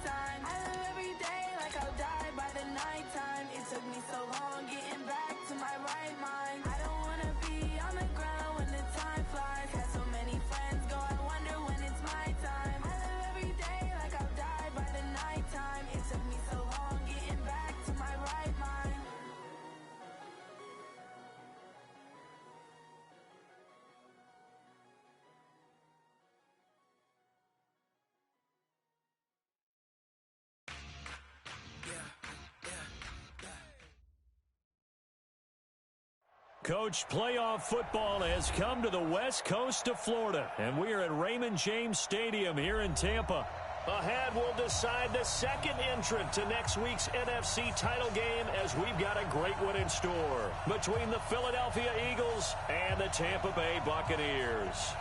time. I live every day like I'll die by the nighttime. It took me so long getting back to my right mind. I don't wanna be on the ground when the time flies. Had so many friends go, I wonder when it's my time. I live every day like I'll die by the nighttime. It took me so long getting back to my right mind. Coach, playoff football has come to the west coast of Florida, and we are at Raymond James Stadium here in Tampa. Ahead, we'll decide the second entrant to next week's NFC title game, as we've got a great one in store between the Philadelphia Eagles and the Tampa Bay Buccaneers.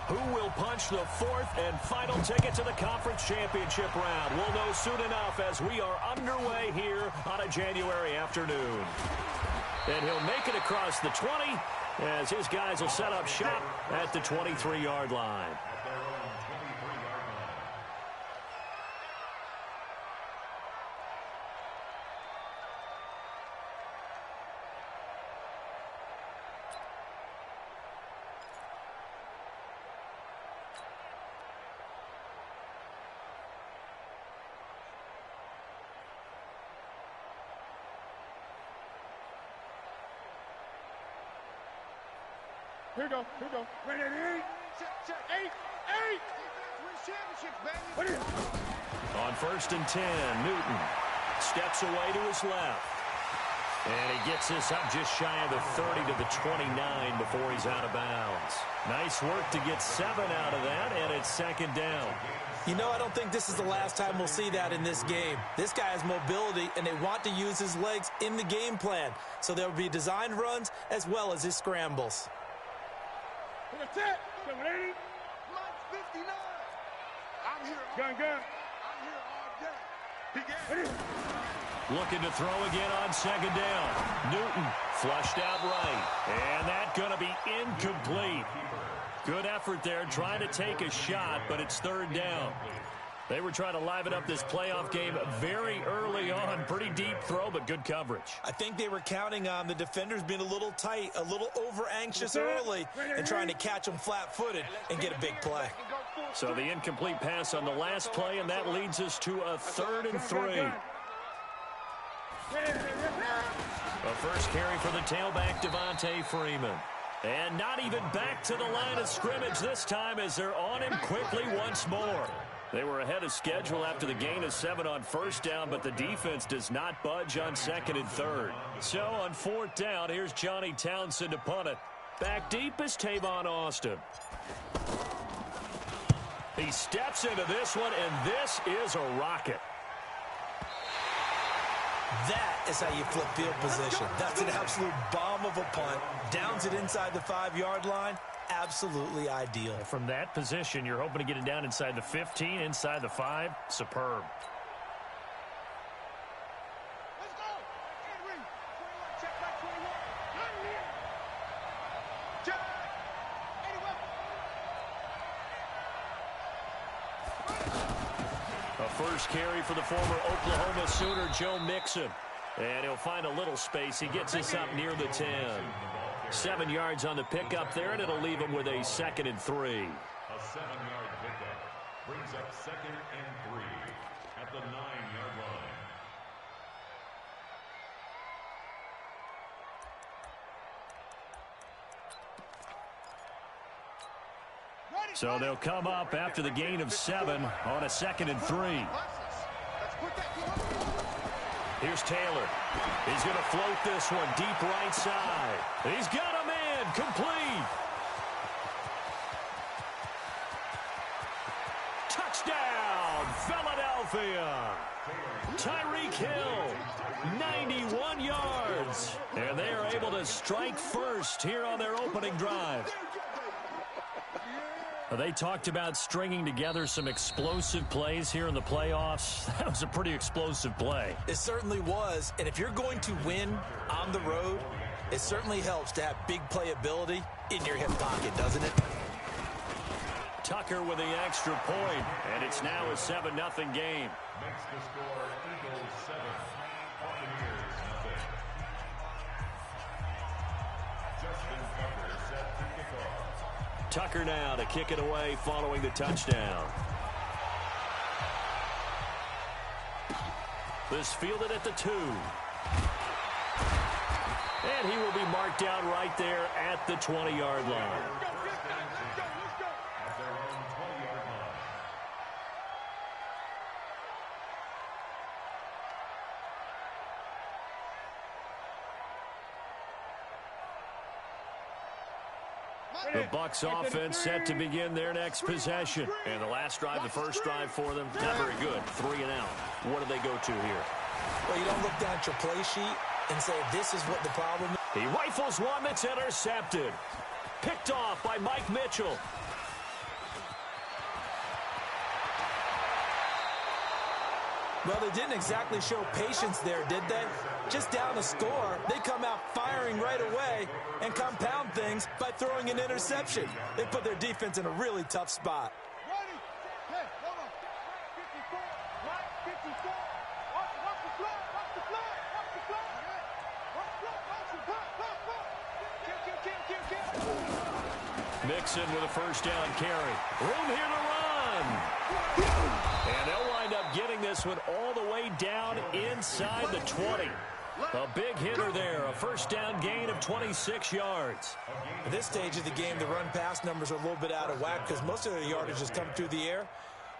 Who will punch the fourth and final ticket to the conference championship round? We'll know soon enough as we are underway here on a January afternoon. And he'll make it across the 20 as his guys will set up shop at the 23-yard line. Here we go. Ready, 8. Check. 8. Win championships, baby. On 1st and 10, Newton steps away to his left. And he gets this up just shy of the 30 to the 29 before he's out of bounds. Nice work to get 7 out of that, and it's second down. You know, I don't think this is the last time we'll see that in this game. This guy has mobility, and they want to use his legs in the game plan. So there will be designed runs as well as his scrambles. Gun. I'm here. Gun. I'm here all day. He gets it. Looking to throw again on second down. Newton flushed out right. And that's going to be incomplete. Good effort there trying to take a shot, but it's third down. They were trying to liven up this playoff game very early on. Pretty deep throw, but good coverage. I think they were counting on the defenders being a little tight, a little over-anxious early, and trying to catch them flat-footed and get a big play. So the incomplete pass on the last play, and that leads us to a 3rd and 3. A first carry for the tailback, Devontae Freeman. And not even back to the line of scrimmage this time as they're on him quickly once more. They were ahead of schedule after the gain of 7 on first down, but the defense does not budge on 2nd and 3rd. So on 4th down, here's Johnny Townsend to punt it. Back deep is Tavon Austin. He steps into this one, and this is a rocket. That is how you flip field position. That's an absolute bomb of a punt. Downs it inside the 5-yard line. Absolutely ideal. From that position, you're hoping to get it down inside the 15, inside the 5. Superb. Let's go. Henry. 21. Check back 21. Check. 81. A first carry for the former Oklahoma Sooner, Joe Mixon. And he'll find a little space. He gets us up near the 10. 7 yards on the pickup there, and it'll leave him with a 2nd and 3. A 7-yard pickup brings up 2nd and 3 at the 9-yard line. So they'll come up after the gain of 7 on a 2nd and 3. Here's Taylor. He's going to float this one deep right side. He's got a man complete. Touchdown, Philadelphia. Tyreek Hill, 91 yards. And they are able to strike first here on their opening drive. They talked about stringing together some explosive plays here in the playoffs. That was a pretty explosive play. It certainly was. And if you're going to win on the road, it certainly helps to have big playability in your hip pocket, doesn't it? Tucker with the extra point, and it's now a 7-0 game. Makes the score Eagles 7, Buccaneers 0. Justin Tucker set to kick off. Tucker now to kick it away following the touchdown. This fielded at the 2. And he will be marked down right there at the 20-yard line. At their own 20-yard line. The Bucs offense set to begin their next possession. And the last drive, the first drive for them, not very good. 3 and out. What do they go to here? Well, you don't look down at your play sheet and say, this is what the problem is. He rifles one that's intercepted. Picked off by Mike Mitchell. Well, they didn't exactly show patience there, did they? Just down a score, they come out firing right away and compound things by throwing an interception. They put their defense in a really tough spot. Ready? Hey, hold on. 54, right? 54. Watch the flag. Watch the flag. Watch the flag. Watch the flag. Watch the flag. Kill. Mixon with a first down carry. Room here to run. And they'll wind up getting this one all the way down inside the 20. A big hitter there. A first down gain of 26 yards. At this stage of the game, the run-pass numbers are a little bit out of whack because most of their yardage has come through the air.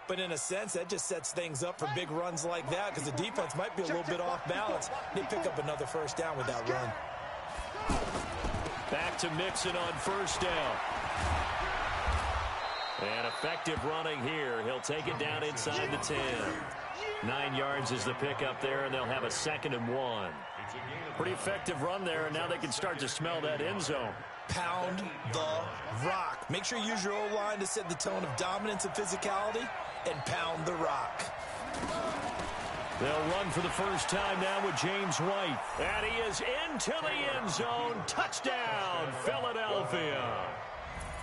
But in a sense, that just sets things up for big runs like that because the defense might be a little bit off balance. They pick up another first down with that run. Back to Mixon on first down. And effective running here. He'll take it down inside the 10. 9 yards is the pickup there, and they'll have a 2nd and 1. Pretty effective run there, and now they can start to smell that end zone. Pound the rock. Make sure you use your O-line to set the tone of dominance and physicality, and pound the rock. They'll run for the first time now with James White. And he is into the end zone. Touchdown, Philadelphia.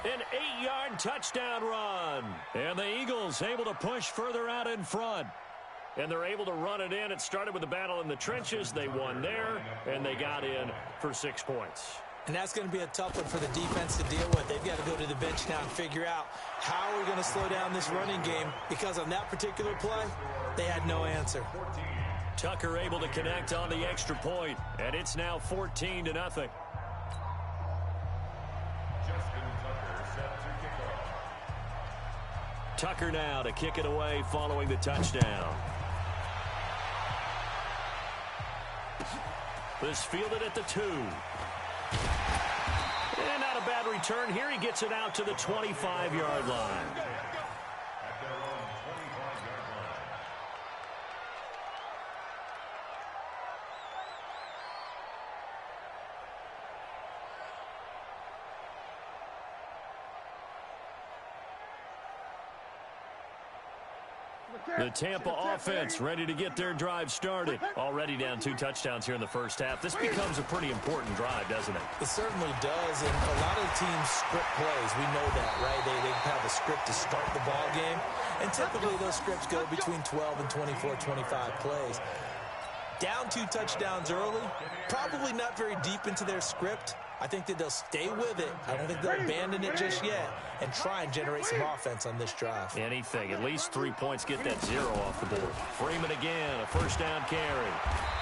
An 8-yard touchdown run. And the Eagles able to push further out in front. And they're able to run it in. It started with a battle in the trenches. They won there, and they got in for 6 points. And that's going to be a tough one for the defense to deal with. They've got to go to the bench now and figure out how are we going to slow down this running game, because on that particular play, they had no answer. Tucker able to connect on the extra point, and it's now 14-0. Justin Tucker set to kick off. Tucker now to kick it away following the touchdown. This fielded at the 2. And not a bad return here. He gets it out to the 25-yard line. At their own 25-yard line. The Tampa offense ready to get their drive started. Already down 2 touchdowns here in the first half. This becomes a pretty important drive, doesn't it? It certainly does, and a lot of teams script plays. We know that, right? They have a script to start the ball game, and typically those scripts go between 12 and 24, 25 plays. Down 2 touchdowns early, probably not very deep into their script. I think that they'll stay with it. I don't think they'll abandon it just yet and try and generate some offense on this drive. Anything. At least 3 points. Get that 0 off the board. Freeman again. A first down carry.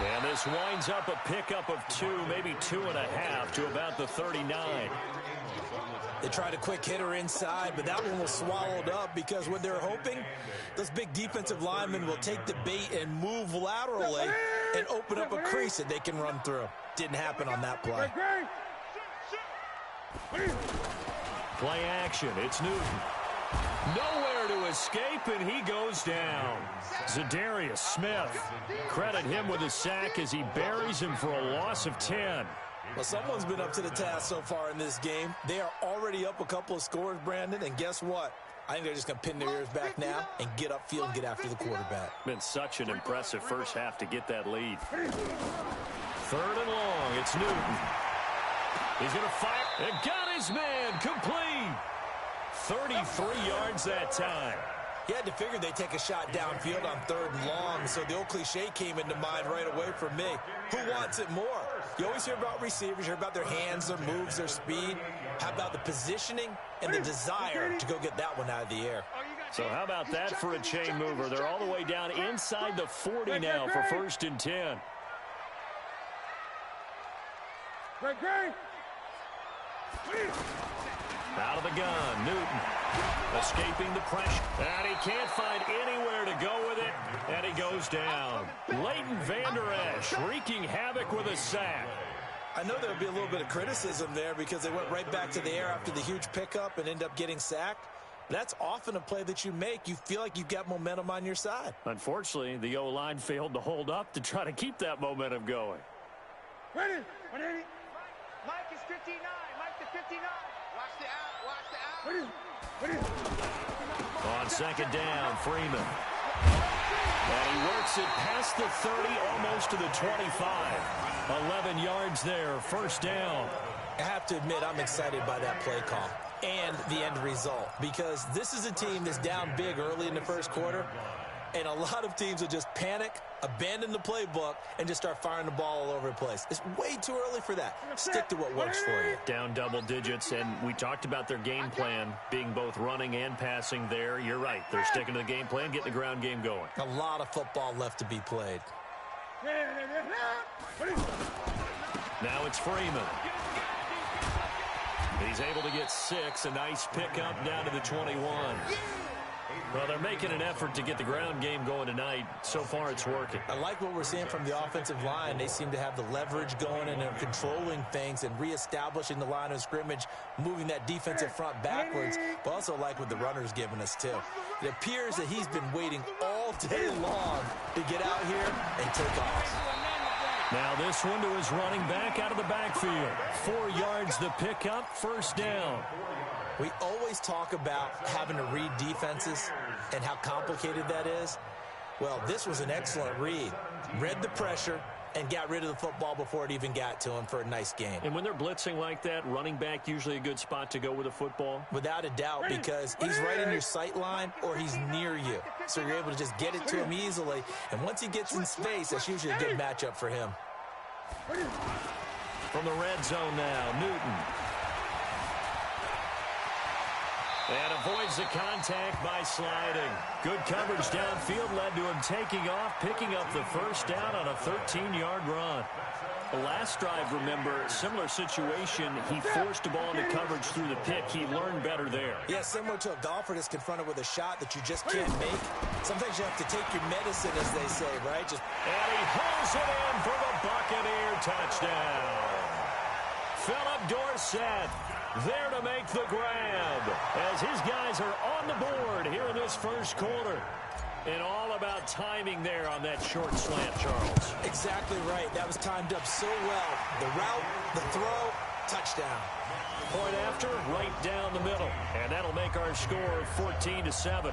And this winds up a pickup of 2, maybe 2.5 to about the 39. They tried a quick hitter inside, but that one was swallowed up because what they're hoping, those big defensive linemen will take the bait and move laterally and open up a crease that they can run through. Didn't happen on that play. Play action. It's Newton. Nowhere to escape, and he goes down. Zadarius Smith. Credit him with a sack as he buries him for a loss of 10. Well, someone's been up to the task so far in this game. They are already up a couple of scores, Brandon, and guess what? I think they're just going to pin their ears back now and get upfield and get after the quarterback. Been such an impressive first half to get that lead. 3rd and long. It's Newton. He's going to fire. And got his man complete. 33 yards that time. You had to figure they'd take a shot downfield on 3rd and long, so the old cliche came into mind right away for me. Who wants it more? You always hear about receivers, you hear about their hands, their moves, their speed. How about the positioning and the desire to go get that one out of the air? So how about that for a chain mover? They're all the way down inside the 40 now for 1st and 10. Out of the gun, Newton escaping the pressure. And he can't find anywhere to go with it, and he goes down. Leighton Vander Esch wreaking havoc with a sack. I know there'll be a little bit of criticism there because they went right back to the air after the huge pickup and end up getting sacked. That's often a play that you make. You feel like you've got momentum on your side. Unfortunately, the O-line failed to hold up to try to keep that momentum going. Ready? Mike is 59. Mike to 59. Watch the out. Watch the out. Ready? On 2nd down, Freeman. And he works it past the 30, almost to the 25. 11 yards there, 1st down. I have to admit, I'm excited by that play call and the end result because this is a team that's down big early in the 1st quarter, and a lot of teams will just panic, abandon the playbook, and just start firing the ball all over the place. It's way too early for that. Stick to what works for you. Down double digits, and we talked about their game plan being both running and passing there. You're right. They're sticking to the game plan, getting the ground game going. A lot of football left to be played. Now it's Freeman. He's able to get 6. A nice pickup down to the 21. Well, they're making an effort to get the ground game going tonight. So far, it's working. I like what we're seeing from the offensive line. They seem to have the leverage going, and they're controlling things and reestablishing the line of scrimmage, moving that defensive front backwards, but also like what the runner's giving us, too. It appears that he's been waiting all day long to get out here and take off. Now this one to his running back out of the backfield. 4 yards the pickup, 1st down. We always talk about having to read defenses and how complicated that is. Well, this was an excellent read. Read the pressure and got rid of the football before it even got to him for a nice game. And when they're blitzing like that, running back usually a good spot to go with the football? Without a doubt, because he's right in your sight line or he's near you. So you're able to just get it to him easily. And once he gets in space, that's usually a good matchup for him. From the red zone now, Newton. And avoids the contact by sliding. Good coverage downfield led to him taking off, picking up the 1st down on a 13-yard run. The last drive, remember, similar situation. He forced the ball into coverage through the pick. He learned better there. Yeah, similar to a golfer that's confronted with a shot that you just can't make. Sometimes you have to take your medicine, as they say, right? And he hauls it in for the Buccaneer touchdown. Philip Dorsett there to make the grab as his guys are on the board here in this 1st quarter. And all about timing there on that short slant, Charles. Exactly right. That was timed up so well. The route, the throw, touchdown. Point after, right down the middle. And that'll make our score 14-7.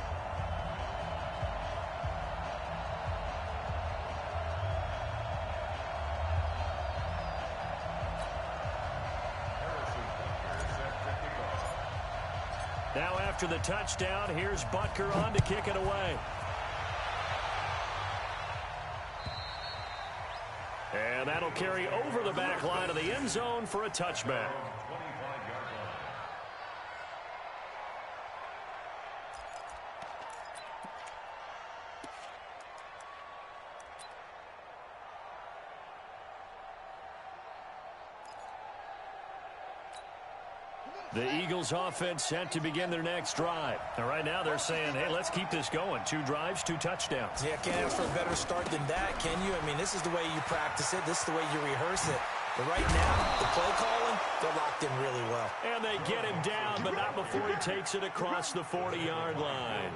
Now after the touchdown, here's Butker on to kick it away. And that'll carry over the back line of the end zone for a touchback. The Eagles offense set to begin their next drive. And right now they're saying, hey, let's keep this going. 2 drives, 2 touchdowns. Yeah, can't ask for a better start than that, can you? I mean, this is the way you practice it. This is the way you rehearse it. But right now, the play calling, they're locked in really well. And they get him down, but not before he takes it across the 40-yard line.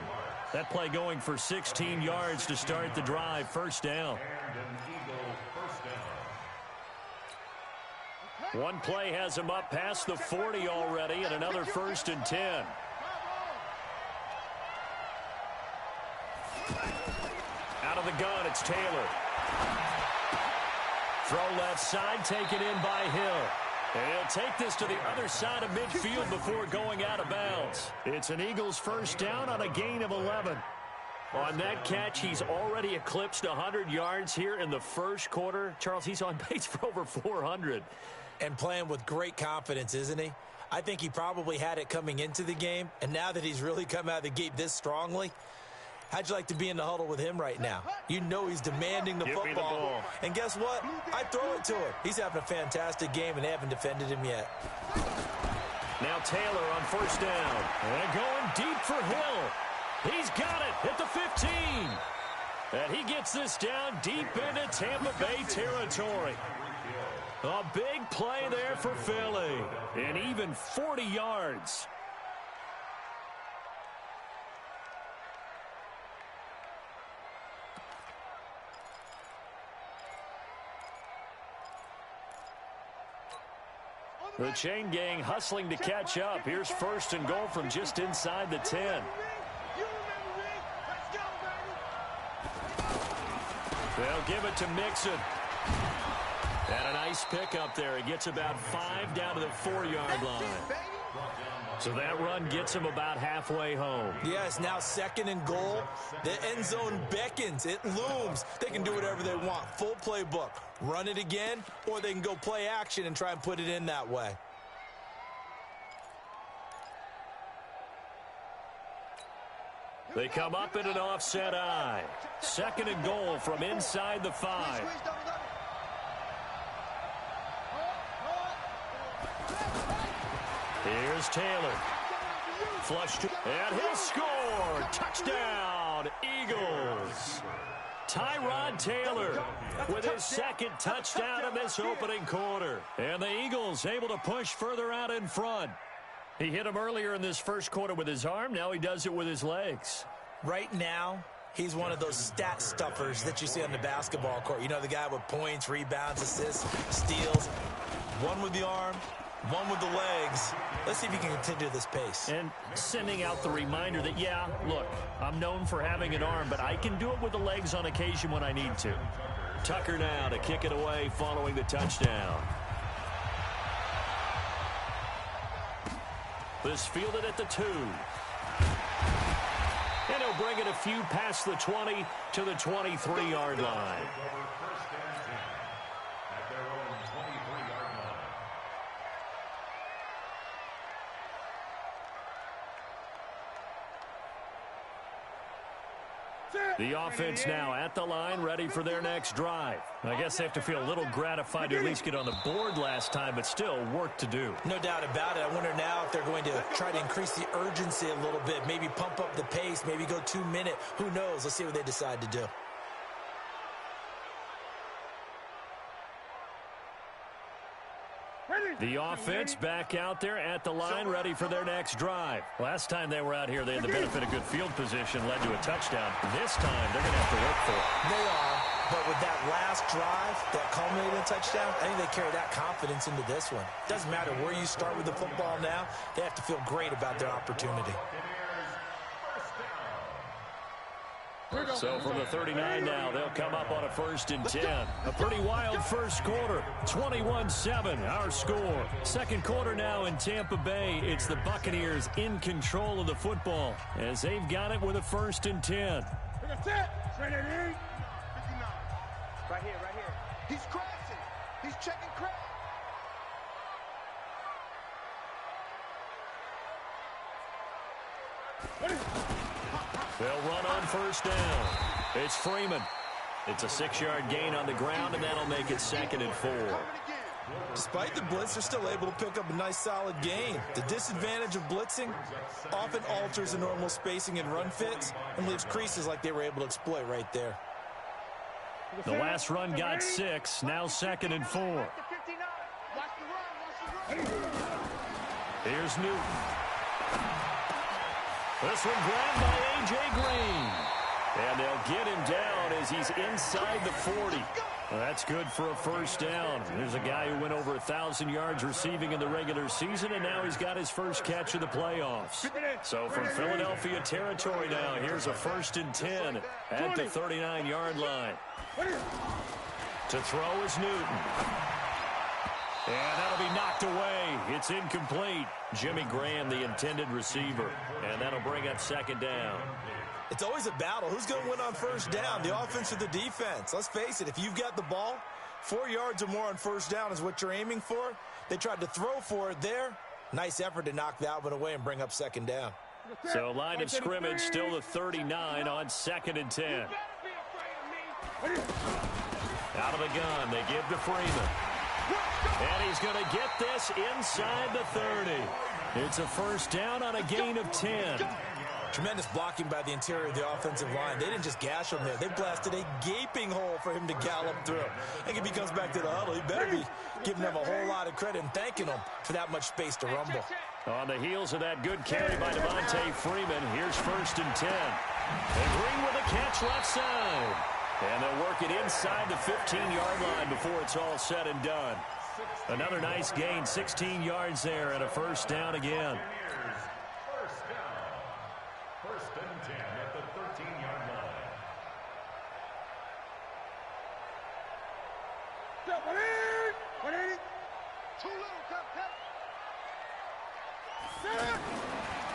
That play going for 16 yards to start the drive. 1st down. One play has him up past the 40 already, and another 1st and 10. Out of the gun, it's Taylor. Throw left side, taken in by Hill. And he'll take this to the other side of midfield before going out of bounds. It's an Eagles 1st down on a gain of 11. On that catch, he's already eclipsed 100 yards here in the 1st quarter. Charles, he's on pace for over 400. And playing with great confidence, isn't he? I think he probably had it coming into the game, and now that he's really come out of the gate this strongly, how'd you like to be in the huddle with him right now? You know he's demanding the football. Me the ball. And guess what? I throw it to him. He's having a fantastic game, and they haven't defended him yet. Now Taylor on 1st down. And going deep for Hill. He's got it at the 15. And he gets this down deep into Tampa Bay territory. A big play there for Philly. And even 40 yards. The chain gang hustling to catch up. Here's 1st and goal from just inside the 10. They'll give it to Mixon. And a nice pickup there. He gets about 5 down to the 4-yard line. So that run gets him about halfway home. Yes, now 2nd and goal. The end zone beckons. It looms. They can do whatever they want. Full playbook. Run it again, or they can go play action and try and put it in that way. They come up in an offset eye. 2nd and goal from inside the 5. Here's Taylor. Flush to, and he'll score. Touchdown, Eagles. Tyrod Taylor with his 2nd touchdown in this opening quarter. And the Eagles able to push further out in front. He hit him earlier in this 1st quarter with his arm. Now he does it with his legs. Right now, he's one of those stat stuffers that you see on the basketball court. You know, the guy with points, rebounds, assists, steals. One with the arm, one with the legs. Let's see if he can continue this pace. And sending out the reminder that, yeah, look, I'm known for having an arm, but I can do it with the legs on occasion when I need to. Tucker now to kick it away following the touchdown. This fielded at the 2. And he'll bring it a few past the 20 to the 23-yard line. The offense now at the line, ready for their next drive. I guess they have to feel a little gratified to at least get on the board last time, but still work to do. No doubt about it. I wonder now if they're going to try to increase the urgency a little bit, maybe pump up the pace, maybe go 2-minute. Who knows? Let's see what they decide to do. The offense back out there at the line, ready for their next drive. Last time they were out here, they had the benefit of good field position, led to a touchdown. This time, they're going to have to work for it. They are, but with that last drive, that culminated in a touchdown, I think they carry that confidence into this one. Doesn't matter where you start with the football now, they have to feel great about their opportunity. So from the 39 now, they'll come up on a 1st and 10. A pretty wild 1st quarter. 21-7, our score. 2nd quarter now in Tampa Bay. It's the Buccaneers in control of the football as they've got it with a 1st and 10. Right here, right here. He's crashing. He's checking crash. They'll run on 1st down. It's Freeman. It's a 6-yard gain on the ground, and that'll make it 2nd and 4. Despite the blitz, they're still able to pick up a nice solid gain. The disadvantage of blitzing often alters the normal spacing and run fits and leaves creases like they were able to exploit right there. The last run got 6, now 2nd and 4. Here's Newton. This one grabbed by A.J. Green. And they'll get him down as he's inside the 40. Well, that's good for a first down. There's a guy who went over 1,000 yards receiving in the regular season, and now he's got his first catch of the playoffs. So from Philadelphia territory now, here's a 1st and 10 at the 39-yard line. To throw is Newton. And that'll be knocked away. It's incomplete. Jimmy Graham, the intended receiver. And that'll bring up 2nd down. It's always a battle. Who's going to win on 1st down, the offense or the defense? Let's face it, if you've got the ball, 4 yards or more on 1st down is what you're aiming for. They tried to throw for it there. Nice effort to knock that one away and bring up 2nd down. So line of scrimmage still the 39 on 2nd and 10. Out of the gun, they give to Freeman. And he's going to get this inside the 30. It's a 1st down on a gain of 10. Tremendous blocking by the interior of the offensive line. They didn't just gash him there. They blasted a gaping hole for him to gallop through. I think if he comes back to the huddle, he better be giving them a whole lot of credit and thanking them for that much space to rumble. On the heels of that good carry by Devontae Freeman, here's 1st and 10. And Green with a catch left side. And they'll work it inside the 15-yard line before it's all said and done. Another nice gain, 16 yards there, and a 1st down again.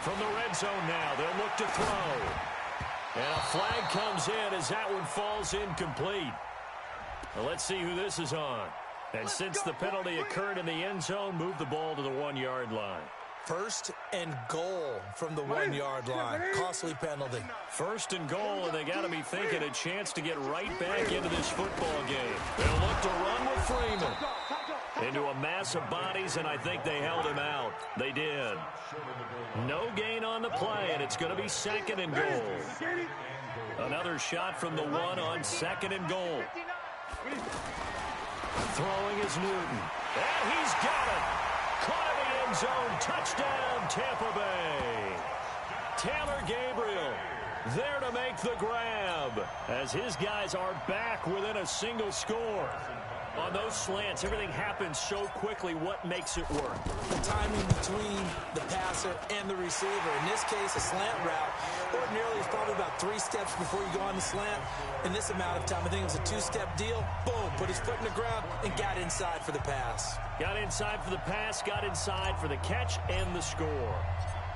From the red zone now, they'll look to throw. And a flag comes in as that one falls incomplete. Well, let's see who this is on. And since the penalty occurred in the end zone, move the ball to the 1-yard line. 1st and goal from the 1-yard line. Costly penalty. 1st and goal, and they got to be thinking a chance to get right back into this football game. They'll look to run with Freeman into a mass of bodies, and I think they held him out. They did. No gain on the play, and it's going to be 2nd and goal. Another shot from the 1 on 2nd and goal. Throwing is Newton. And he's got it. Caught in the end zone. Touchdown, Tampa Bay. Taylor Gabriel there to make the grab as his guys are back within a single score. On those slants, everything happens so quickly. What makes it work? The timing between the passer and the receiver. In this case, a slant route. Ordinarily, it's probably about 3 steps before you go on the slant. In this amount of time, I think it was a 2-step deal. Boom, put his foot in the ground and got inside for the pass. Got inside for the pass, got inside for the catch and the score.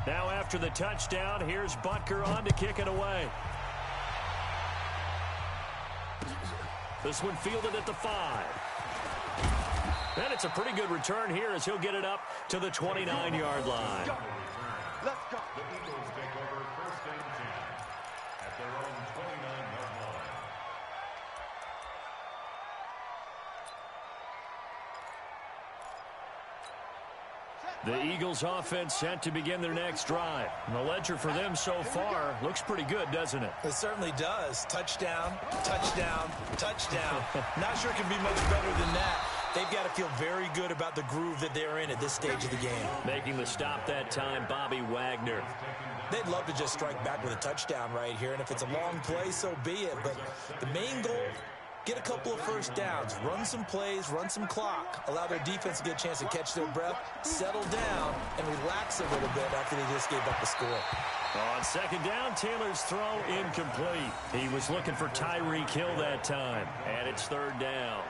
Now after the touchdown, here's Butker on to kick it away. This one fielded at the 5. And it's a pretty good return here as he'll get it up to the 29-yard line. Let's go. The Eagles take over 1st and 10 at their own 29-yard line. The Eagles offense set to begin their next drive. And the ledger for them so far looks pretty good, doesn't it? It certainly does. Touchdown, touchdown, touchdown. Not sure it can be much better than that. They've got to feel very good about the groove that they're in at this stage of the game. Making the stop that time, Bobby Wagner. They'd love to just strike back with a touchdown right here, and if it's a long play, so be it. But the main goal, get a couple of 1st downs, run some plays, run some clock, allow their defense to get a chance to catch their breath, settle down, and relax a little bit after they just gave up the score. On 2nd down, Taylor's throw incomplete. He was looking for Tyreek Hill that time, and it's 3rd down.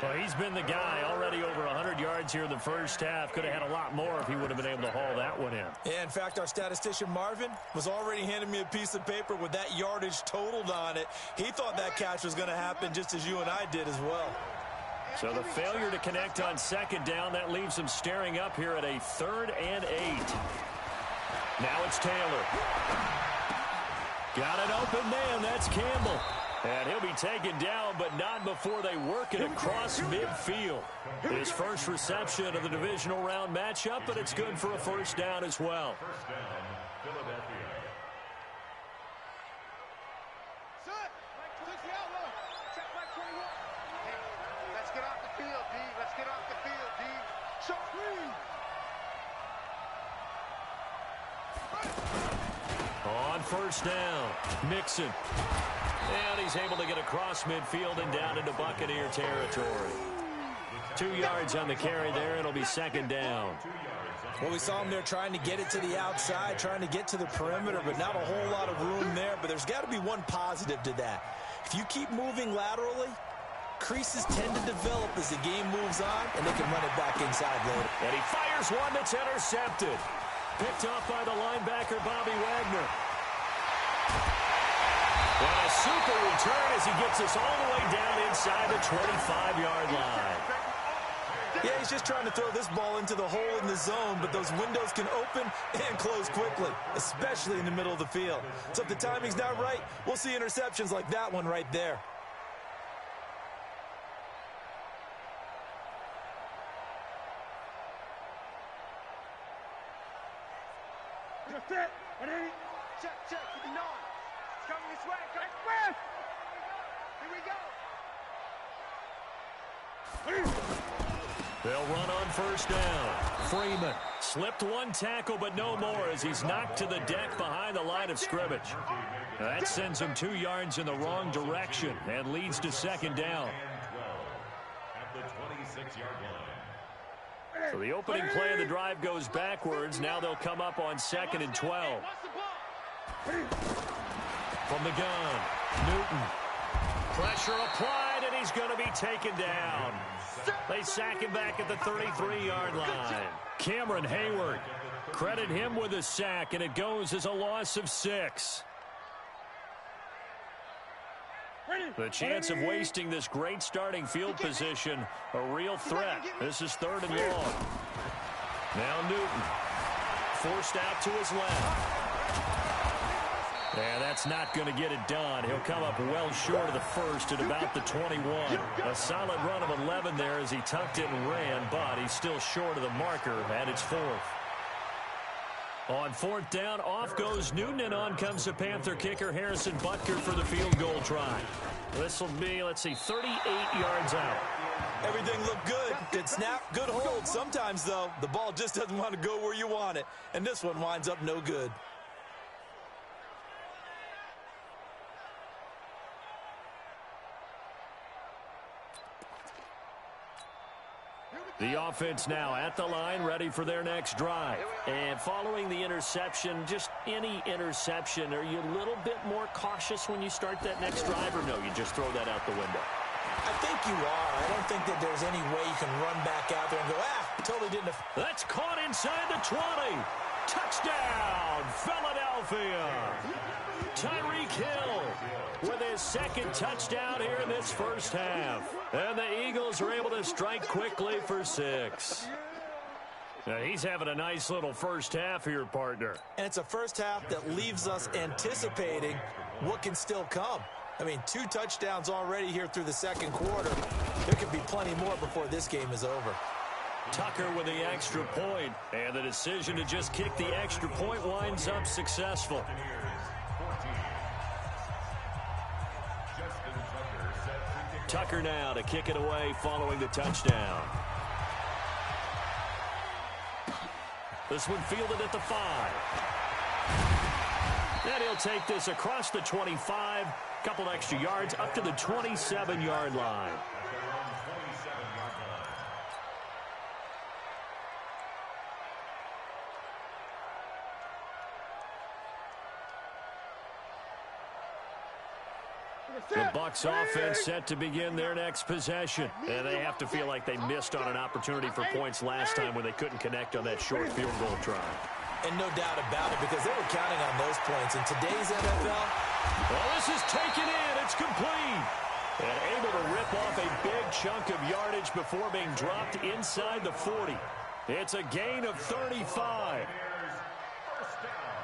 Well, he's been the guy already over 100 yards here in the 1st half. Could have had a lot more if he would have been able to haul that one in. Yeah, in fact, our statistician Marvin was already handing me a piece of paper with that yardage totaled on it. He thought that catch was going to happen just as you and I did as well. So the failure to connect on 2nd down, that leaves him staring up here at a 3rd and 8. Now it's Taylor. Got it open man, that's Campbell. And he'll be taken down, but not before they work it across midfield. His first reception of the divisional round matchup, but it's good for a 1st down as well. 1st down, Philadelphia. Set. Take the outlaw. Check back 21. Let's get off the field, D. Let's get off the field, D. Show screen. On 1st down, Mixon. And he's able to get across midfield and down into Buccaneer territory. 2 yards on the carry there. It'll be second down. Well, we saw him there trying to get it to the outside, trying to get to the perimeter, but not a whole lot of room there. But there's got to be one positive to that. If you keep moving laterally, creases tend to develop as the game moves on, and they can run it back inside later. And he fires one that's intercepted. Picked off by the linebacker, Bobby Wagner. And a super return as he gets us all the way down inside the 25-yard line. Yeah, he's just trying to throw this ball into the hole in the zone, but those windows can open and close quickly, especially in the middle of the field. So if the timing's not right, we'll see interceptions like that one right there. You're fit. And then check, 59. It's coming this way. Come Here we go. They'll run on first down. Freeman slipped one tackle, but no more as he's knocked to the deck behind the line of scrimmage. That sends him 2 yards in the wrong direction and leads to second down. At the 26-yard line. So the opening play of the drive goes backwards. Now they'll come up on 2nd and 12. From the gun, Newton. Pressure applied, and he's going to be taken down. They sack him back at the 33-yard line. Cameron Hayward, credit him with a sack, and it goes as a loss of 6. The chance of wasting this great starting field position, a real threat. This is 3rd and long. Now Newton, forced out to his left. And that's not going to get it done. He'll come up well short of the first at about the 21. A solid run of 11 there as he tucked it and ran, but he's still short of the marker, and it's 4th. On 4th down, off goes Newton, and on comes the Panther kicker, Harrison Butker, for the field goal try. This will be, 38 yards out. Everything looked good. Good snap, good hold. Sometimes, though, the ball just doesn't want to go where you want it, and this one winds up no good. The offense now at the line, ready for their next drive. And following the interception, just any interception, are you a little bit more cautious when you start that next drive, or no, you just throw that out the window? I think you are. I don't think that there's any way you can run back out there and go, totally didn't. That's caught inside the 20. Touchdown, Philadelphia. Tyreek Hill with his second touchdown here in this first half. And the Eagles are able to strike quickly for 6. Now, he's having a nice little first half here, partner. And it's a first half that leaves us anticipating what can still come. I mean, 2 touchdowns already here through the second quarter. There could be plenty more before this game is over. Tucker with the extra point, and the decision to just kick the extra point winds up successful. Tucker now to kick it away following the touchdown. This one fielded at the 5. And he'll take this across the 25, couple extra yards up to the 27-yard line. The Bucs offense set to begin their next possession. And they have to feel like they missed on an opportunity for points last time when they couldn't connect on that short field goal try. And no doubt about it, because they were counting on those points. In today's NFL, well, this is taken in. It's complete. And able to rip off a big chunk of yardage before being dropped inside the 40. It's a gain of 35. First down.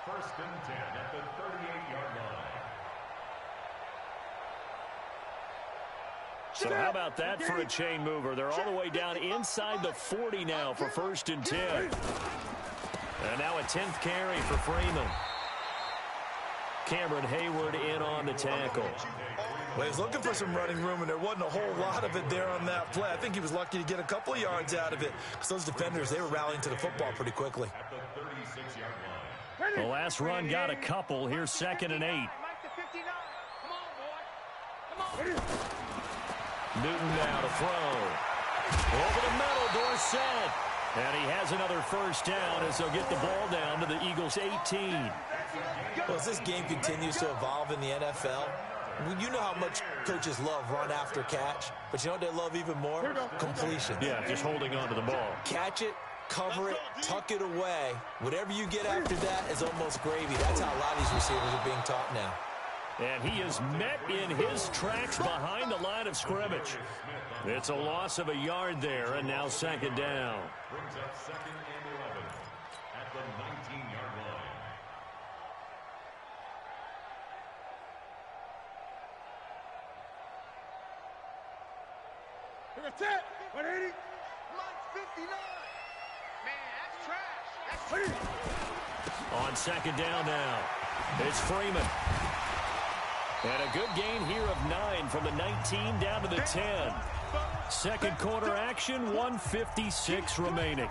1st and 10 at the 38-yard line. So how about that for a chain mover? They're all the way down inside the 40 now for 1st and 10. And now a 10th carry for Freeman. Cameron Hayward in on the tackle. Well, he was looking for some running room, and there wasn't a whole lot of it there on that play. I think he was lucky to get a couple of yards out of it, because those defenders, they were rallying to the football pretty quickly. At the 36-yard line. The last run got a couple. Here's 2nd and 8. Newton now to throw. Over the middle, Dorsett. And he has another first down as they'll get the ball down to the Eagles' 18. Well, as this game continues to evolve in the NFL, you know how much coaches love run after catch, but you know what they love even more? Completion. Yeah, just holding on to the ball. Catch it, cover it, tuck it away. Whatever you get after that is almost gravy. That's how a lot of these receivers are being taught now. And he is met in his tracks behind the line of scrimmage. It's a loss of a yard there, and now second down. Brings up second and 11 at the 19-yard line. Look at that. 180. Mike's 59. Man, that's trash. That's trash. On second down now, it's Freeman. And a good gain here of 9 from the 19 down to the 10. Second quarter action, 1:56 remaining.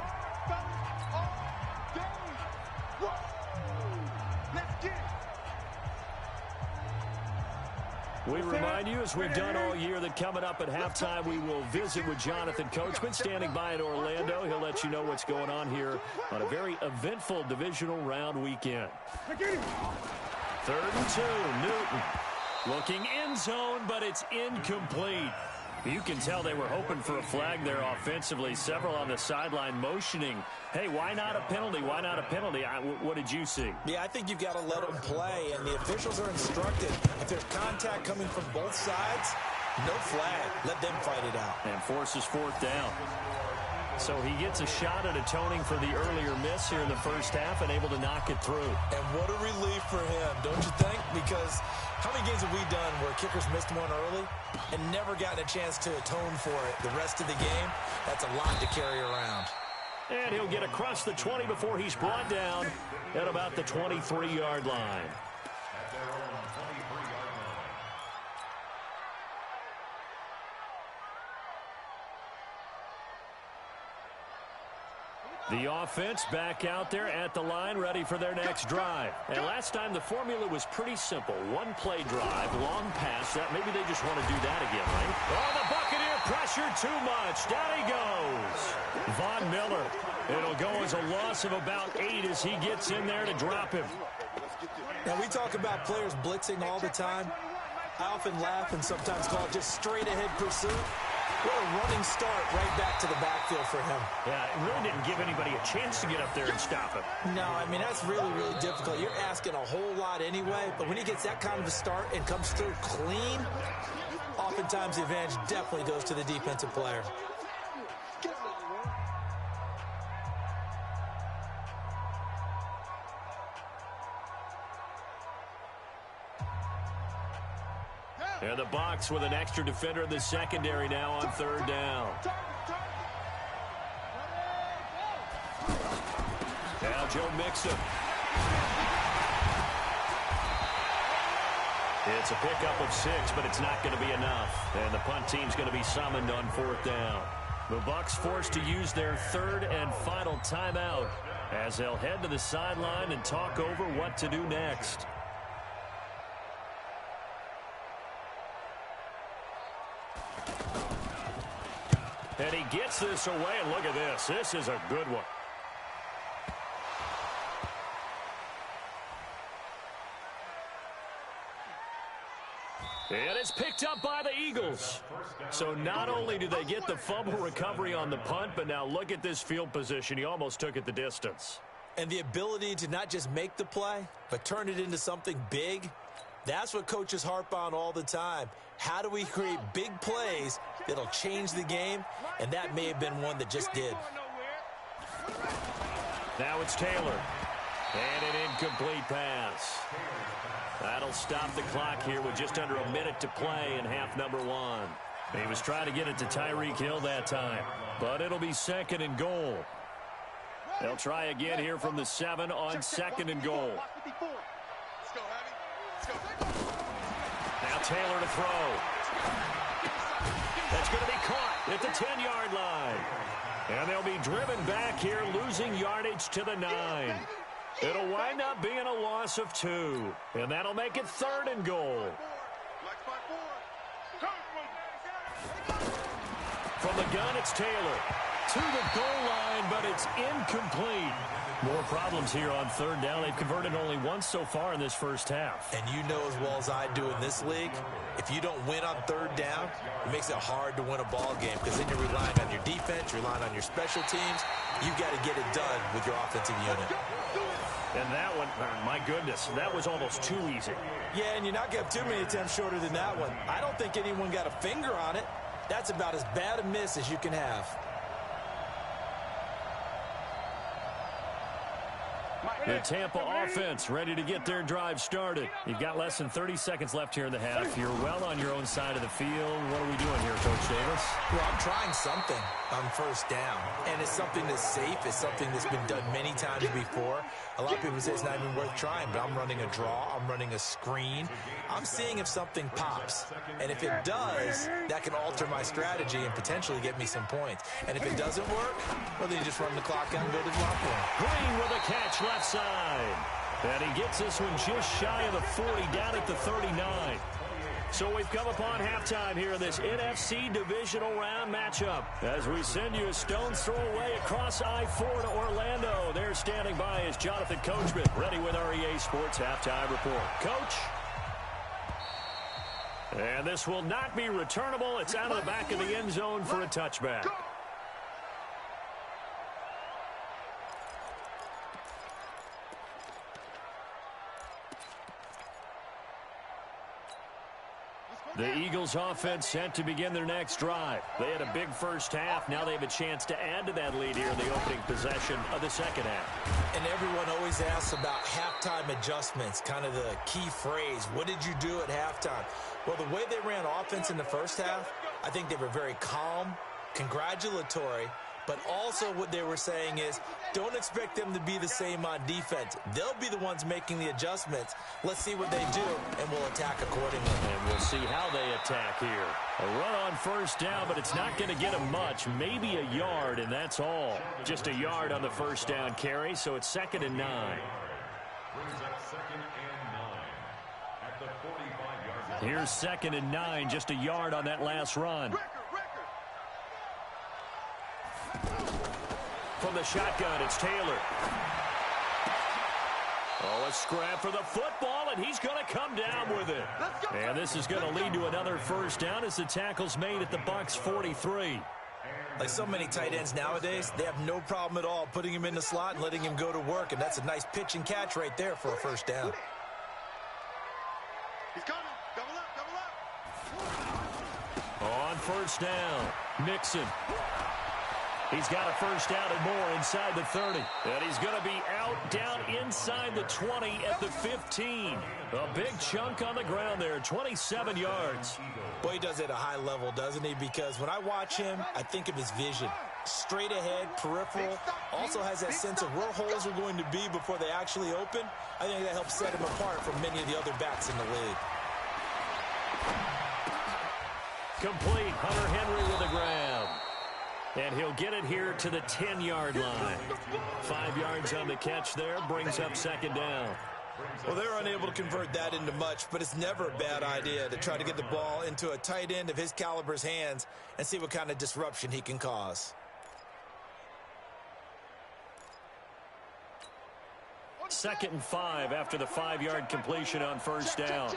We remind you, as we've done all year, that coming up at halftime, we will visit with Jonathan Coachman, standing by in Orlando. He'll let you know what's going on here on a very eventful divisional round weekend. 3rd and 2, Newton. Looking end zone, but it's incomplete. You can tell they were hoping for a flag there offensively. Several on the sideline motioning, hey, why not a penalty? Why not a penalty? What did you see? Yeah, I think you've got to let them play, and the officials are instructed. If there's contact coming from both sides, no flag. Let them fight it out. And forces 4th down. So he gets a shot at atoning for the earlier miss here in the first half and able to knock it through. And what a relief for him, don't you think? Because how many games have we done where kickers missed one early and never gotten a chance to atone for it the rest of the game? That's a lot to carry around. And he'll get across the 20 before he's brought down at about the 23-yard line. At their own 23-yard line. The offense back out there at the line, ready for their next drive. And last time the formula was pretty simple. One play drive, long pass. That maybe they just want to do that again, right? Oh, the Buccaneer pressure too much. Down he goes. Von Miller. It'll go as a loss of about 8 as he gets in there to drop him. Now, we talk about players blitzing all the time. I often laugh and sometimes call it just straight-ahead pursuit. What a running start right back to the backfield for him. Yeah, it really didn't give anybody a chance to get up there and stop him. No, I mean, that's really, really difficult. You're asking a whole lot anyway, but when he gets that kind of a start and comes through clean, oftentimes the advantage definitely goes to the defensive player. And the box with an extra defender in the secondary now on 3rd down. Now Joe Mixon. It's a pickup of 6, but it's not going to be enough. And the punt team's going to be summoned on 4th down. The Bucs forced to use their 3rd and final timeout as they'll head to the sideline and talk over what to do next. And he gets this away, and look at this. This is a good one. And it's picked up by the Eagles. So not only do they get the fumble recovery on the punt, but now look at this field position. He almost took it the distance. And the ability to not just make the play, but turn it into something big, that's what coaches harp on all the time. How do we create big plays that'll change the game? And that may have been one that just did. Now it's Taylor. And an incomplete pass. That'll stop the clock here with just under a minute to play in half number 1. He was trying to get it to Tyreek Hill that time. But it'll be 2nd and goal. They'll try again here from the 7 on 2nd and goal. Now Taylor to throw. That's going to be caught at the 10-yard line. And they'll be driven back here, losing yardage to the 9. It'll wind up being a loss of 2. And that'll make it 3rd and goal. From the gun, it's Taylor. To the goal line, but it's incomplete. More problems here on third down. They've converted only once so far in this first half. And you know as well as I do in this league, if you don't win on third down, it makes it hard to win a ball game because then you're relying on your defense, you're relying on your special teams. You've got to get it done with your offensive unit. And that one, my goodness, that was almost too easy. Yeah, and you're not going to have too many attempts shorter than that one. I don't think anyone got a finger on it. That's about as bad a miss as you can have. The Tampa offense ready to get their drive started. You've got less than 30 seconds left here in the half. You're well on your own side of the field. What are we doing here, Coach Davis? Well, I'm trying something on first down, and it's something that's safe. It's something that's been done many times before. A lot of people say it's not even worth trying, but I'm running a draw. I'm running a screen. I'm seeing if something pops, and if it does, that can alter my strategy and potentially get me some points. And if it doesn't work, well, then you just run the clock out and go to the locker room. Green with a catch left side. And he gets this one just shy of the 40, down at the 39. So we've come upon halftime here in this NFC divisional round matchup. As we send you a stone's throw away across I-4 to Orlando. There standing by is Jonathan Coachman, ready with our EA Sports halftime report. Coach? And this will not be returnable. It's out of the back of the end zone for a touchback. The Eagles offense set to begin their next drive. They had a big first half. Now they have a chance to add to that lead here in the opening possession of the second half. And everyone always asks about halftime adjustments, kind of the key phrase. What did you do at halftime? Well, the way they ran offense in the first half, I think they were very calm, congratulatory, but also what they were saying is don't expect them to be the same on defense. They'll be the ones making the adjustments. Let's see what they do, and we'll attack accordingly. And we'll see how they attack here. A run on first down, but it's not going to get them much. Maybe a yard, and that's all. Just a yard on the first down carry, so it's 2nd and 9. Brings up 2nd and 9 at the 45-yard line. Here's 2nd and 9, just a yard on that last run. From the shotgun, it's Taylor. Oh, a scrap for the football, and he's going to come down with it. And this is going to lead to another first down as the tackle's made at the Bucs 43. Like so many tight ends nowadays, they have no problem at all putting him in the slot and letting him go to work, and that's a nice pitch and catch right there for a first down. He's coming. Double up. On first down, Mixon. He's got a first down and more inside the 30. And he's going to be out down inside the 20 at the 15. A big chunk on the ground there, 27 yards. Boy, he does it at a high level, doesn't he? Because when I watch him, I think of his vision. Straight ahead, peripheral, also has that sense of where holes are going to be before they actually open. I think that helps set him apart from many of the other backs in the league. Complete, Hunter Henry with a grab. And he'll get it here to the 10-yard line. 5 yards on the catch there, brings up 2nd down. Well, they're unable to convert that into much, but it's never a bad idea to try to get the ball into a tight end of his caliber's hands and see what kind of disruption he can cause. 2nd and 5 after the 5-yard completion on first down.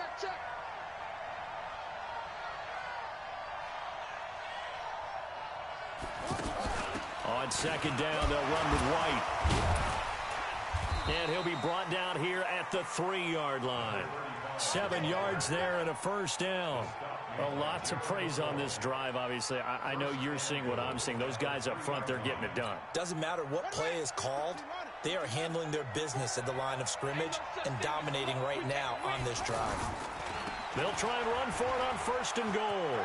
On 2nd down, they'll run with White. And he'll be brought down here at the 3-yard line. 7 yards there and a first down. A lot to praise on this drive, obviously. I know you're seeing what I'm seeing. Those guys up front, they're getting it done. Doesn't matter what play is called. They are handling their business at the line of scrimmage and dominating right now on this drive. They'll try and run for it on 1st and goal.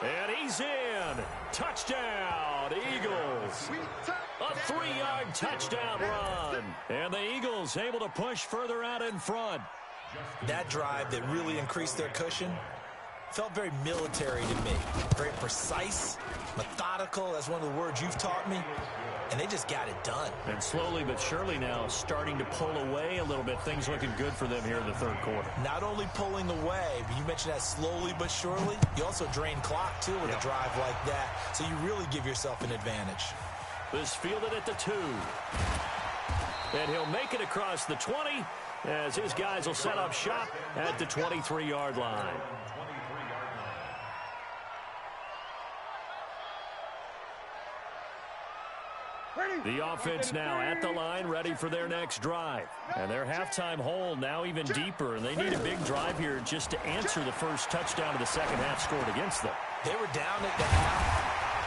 And he's in. Touchdown, Eagles. A 3-yard touchdown run. And the Eagles able to push further out in front. That drive that really increased their cushion felt very military to me. Very precise, methodical. That's one of the words you've taught me. and they just got it done. And slowly but surely now starting to pull away a little bit. Things looking good for them here in the third quarter. Not only pulling away, but you mentioned that slowly but surely. You also drain clock, too, with a drive like that. So you really give yourself an advantage. This fielded at the 2. And he'll make it across the 20 as his guys will set up shop at the 23-yard line. The offense now at the line, ready for their next drive. And their halftime hole now even deeper, and they need a big drive here just to answer the first touchdown of the second half scored against them. They were down at the half.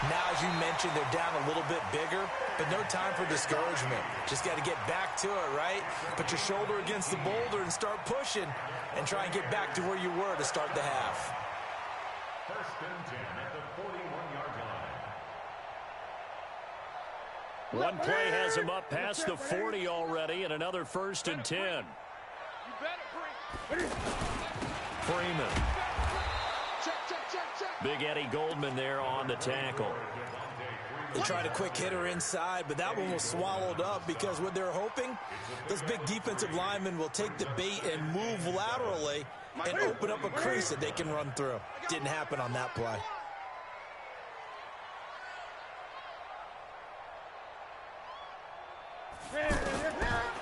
Now, as you mentioned, they're down a little bit bigger, but no time for discouragement. Just got to get back to it, right? Put your shoulder against the boulder and start pushing and try and get back to where you were to start the half. First and 10 at the 41-yard line. One play has him up past the 40 already, and another first and 10. Freeman. Big Eddie Goldman there on the tackle. They tried a quick hitter inside, but that one was swallowed up because what they're hoping, those big defensive linemen will take the bait and move laterally and open up a crease that they can run through. Didn't happen on that play.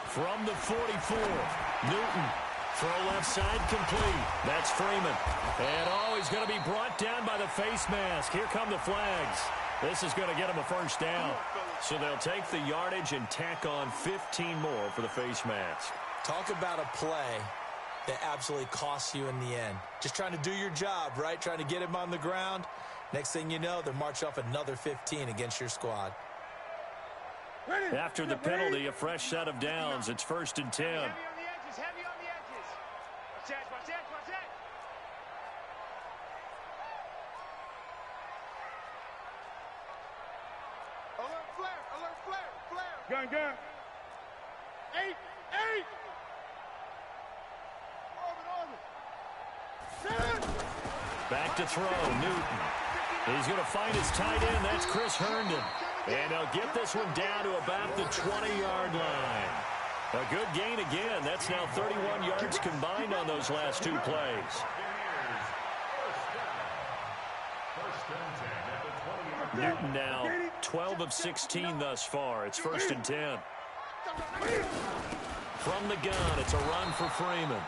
From the 44, Newton. Throw left side complete. That's Freeman. And he's going to be brought down by the face mask. Here come the flags. This is going to get him a first down. So they'll take the yardage and tack on 15 more for the face mask. Talk about a play that absolutely costs you in the end. Just trying to do your job, right? Trying to get him on the ground. Next thing you know, they're marching off another 15 against your squad. After the penalty, a fresh set of downs. It's first and 10. Heavy on the edges, heavy on the edges. Watch that, watch that, watch that. Alert flare, alert flare, flare. Gun, gun. 8, 8. Orbit. Back to throw, Newton. He's going to find his tight end. That's Chris Herndon. And they'll get this one down to about the 20-yard line. A good gain again. That's now 31 yards combined on those last two plays. Newton now 12 of 16 thus far. It's first and 10. From the gun, it's a run for Freeman.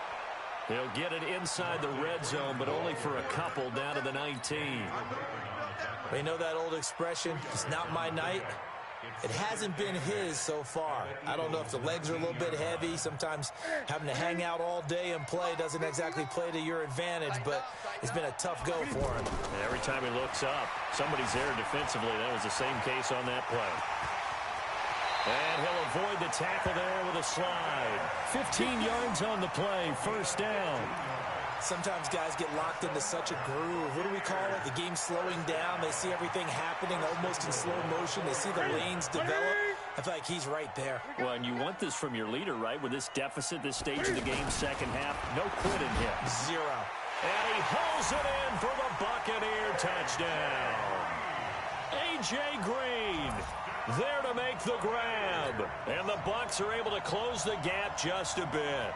He'll get it inside the red zone, but only for a couple down to the 19. You know that old expression, it's not my night? It hasn't been his so far. I don't know if the legs are a little bit heavy. Sometimes having to hang out all day and play doesn't exactly play to your advantage, but it's been a tough go for him. And every time he looks up, somebody's there defensively. That was the same case on that play. And he'll avoid the tackle there with a slide. 15 yards on the play, first down. Sometimes guys get locked into such a groove. What do we call it? The game slowing down. They see everything happening almost in slow motion. They see the lanes develop. I feel like he's right there. Well, and you want this from your leader, right? With this deficit, this stage of the game, second half, no quitting him. Zero. And he hauls it in for the Buccaneer touchdown. A.J. Green there to make the grab. And the Bucs are able to close the gap just a bit.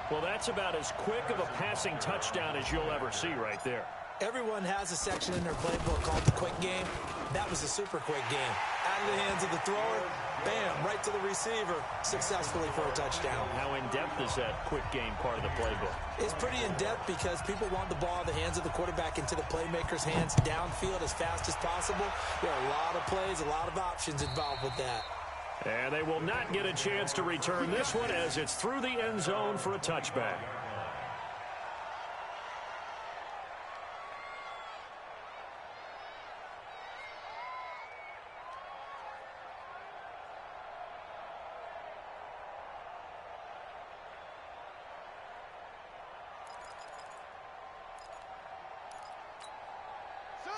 Well, that's about as quick of a passing touchdown as you'll ever see right there. Everyone has a section in their playbook called the quick game. That was a super quick game. Out of the hands of the thrower, bam, right to the receiver, successfully for a touchdown. How in-depth is that quick game part of the playbook? It's pretty in-depth because people want the ball in the hands of the quarterback into the playmaker's hands downfield as fast as possible. There are a lot of plays, a lot of options involved with that. And they will not get a chance to return this one as it's through the end zone for a touchback.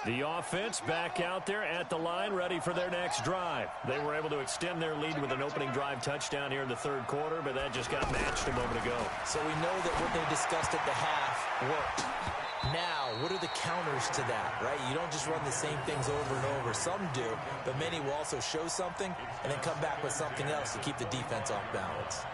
The offense back out there at the line, ready for their next drive. They were able to extend their lead with an opening drive touchdown here in the third quarter, but that just got matched a moment ago. So we know that what they discussed at the half worked. Now, what are the counters to that, right? You don't just run the same things over and over. Some do, but many will also show something and then come back with something else to keep the defense off balance.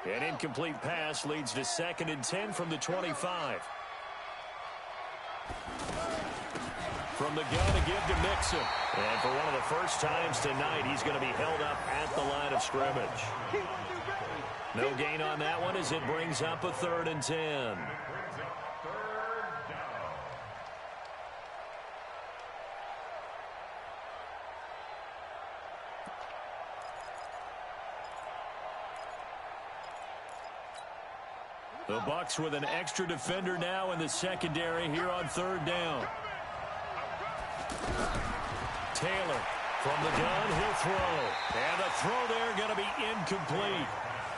An incomplete pass leads to 2nd and 10 from the 25. From the gun to give to Mixon. And for one of the first times tonight, he's going to be held up at the line of scrimmage. No gain on that one as it brings up a 3rd and 10. The Bucs with an extra defender now in the secondary here on 3rd down. Taylor from the gun, he'll throw. And the throw there going to be incomplete.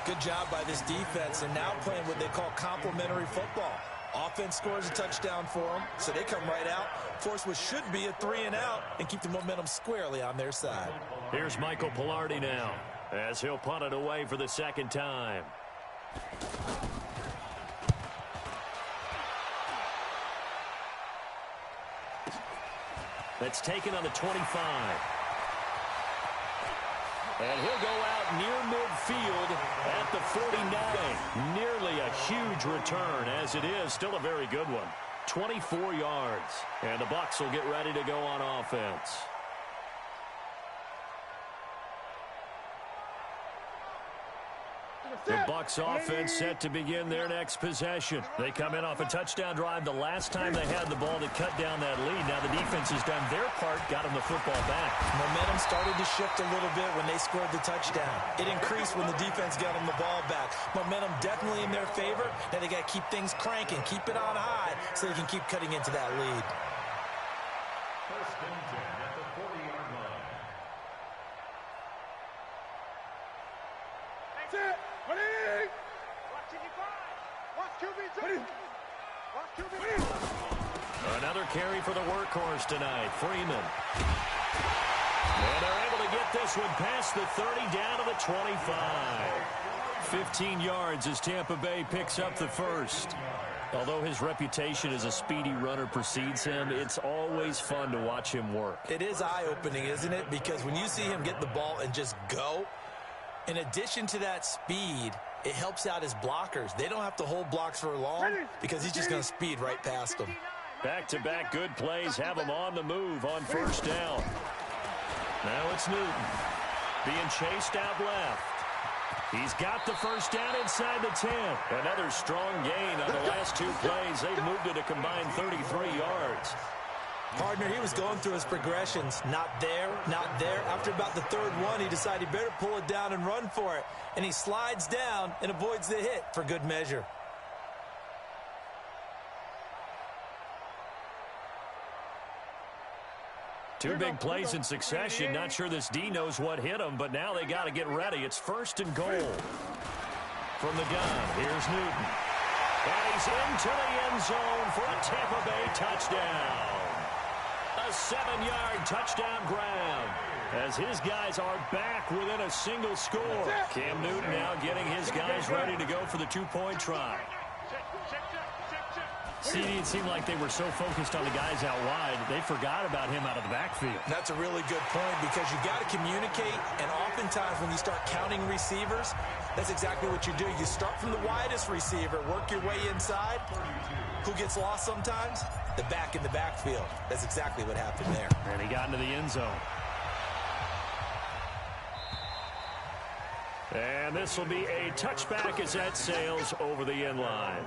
Good job by this defense, and now playing what they call complementary football. Offense scores a touchdown for them, so they come right out, force what should be a 3-and-out, and keep the momentum squarely on their side. Here's Michael Pilardi now, as he'll punt it away for the 2nd time. That's taken on the 25. And he'll go out near midfield at the 49. Nearly a huge return, as it is still a very good one. 24 yards. And the Bucs will get ready to go on offense. The Bucs offense set to begin their next possession. They come in off a touchdown drive the last time they had the ball to cut down that lead. Now the defense has done their part, got them the football back. Momentum started to shift a little bit when they scored the touchdown. It increased when the defense got them the ball back. Momentum definitely in their favor. Now they got to keep things cranking, keep it on high so they can keep cutting into that lead. 1st and 10 at the 40-yard line. That's it. Ready? Watch QB. Watch QB. Watch QB. Another carry for the workhorse tonight, Freeman. And they're able to get this one past the 30 down to the 25. 15 yards as Tampa Bay picks up the first. Although his reputation as a speedy runner precedes him, it's always fun to watch him work. It is eye-opening, isn't it? Because when you see him get the ball and just go, in addition to that speed, it helps out his blockers. They don't have to hold blocks for long because he's just going to speed right past them. Back-to-back good plays have him on the move on 1st down. Now it's Newton being chased out left. He's got the 1st down inside the 10. Another strong gain on the last 2 plays. They've moved it a combined 33 yards. Partner, he was going through his progressions. Not there, not there. After about the 3rd one, he decided he better pull it down and run for it. And he slides down and avoids the hit for good measure. Two big plays in succession. Not sure this D knows what hit him, but now they got to get ready. It's 1st and goal. From the gun, here's Newton. And he's into the end zone for a Tampa Bay touchdown. A 7-yard touchdown grab as his guys are back within a single score. Cam Newton now getting his guys ready to go for the 2-point try. See, it seemed like they were so focused on the guys out wide, they forgot about him out of the backfield. That's a really good point because you got to communicate, and oftentimes when you start counting receivers, that's exactly what you do. You start from the widest receiver, work your way inside. Who gets lost sometimes? The back in the backfield. That's exactly what happened there. And he got into the end zone. And this will be a touchback as that sails over the end line.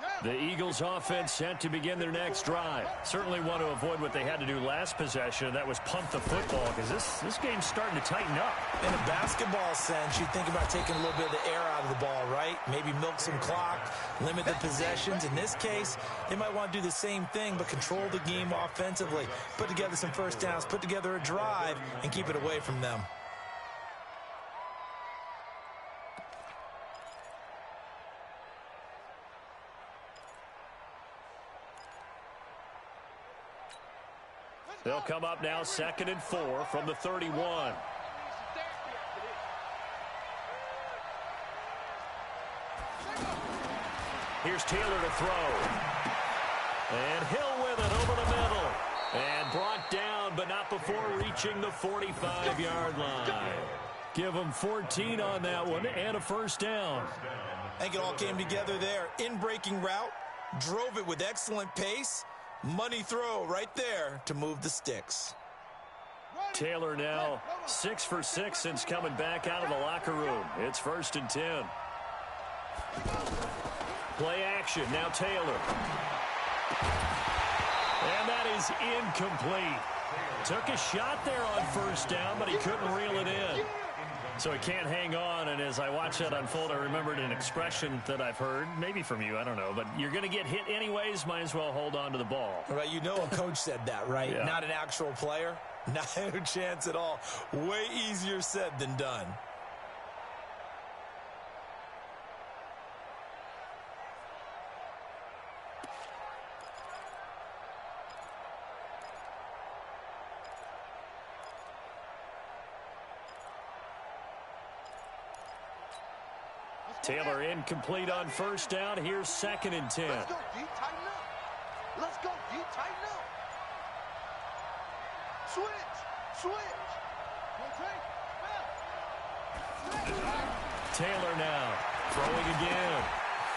Yeah. The Eagles offense set to begin their next drive. Certainly want to avoid what they had to do last possession. That was punt the football, because this game's starting to tighten up. In a basketball sense, you think about taking a little bit of the air out of the ball, right? Maybe milk some clock, limit the possessions. In this case, they might want to do the same thing, but control the game offensively. Put together some first downs, put together a drive, and keep it away from them. They'll come up now 2nd and 4 from the 31. Here's Taylor to throw. And Hill with it over the middle. And brought down, but not before reaching the 45-yard line. Give them 14 on that one and a first down. I think it all came together there. In-breaking route, drove it with excellent pace. Money throw right there to move the sticks. Taylor now 6 for 6 since coming back out of the locker room. It's 1st and 10. Play action, now Taylor. And that is incomplete. Took a shot there on first down, but he couldn't reel it in. So he can't hang on, and as I watch that unfold, I remembered an expression that I've heard, maybe from you, I don't know, but you're going to get hit anyways, might as well hold on to the ball. Right, you know a coach said that, right? Yeah. Not an actual player. Not a chance at all. Way easier said than done. Taylor incomplete on first down. Here's 2nd and 10. Let's go, D. Tighten up. Let's go, D. Tighten up. Switch. Taylor now throwing again.